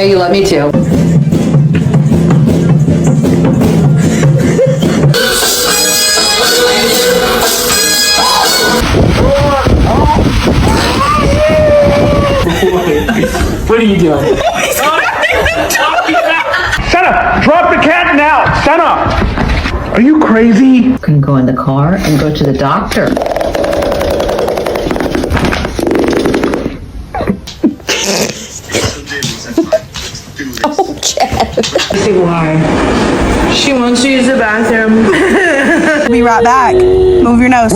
Okay, you let me too. What are you doing? Senna, drop the cat now! Senna! Are you crazy? You can go in the car and go to the doctor. Why? She wants to use the bathroom. Be right back. Move your nose.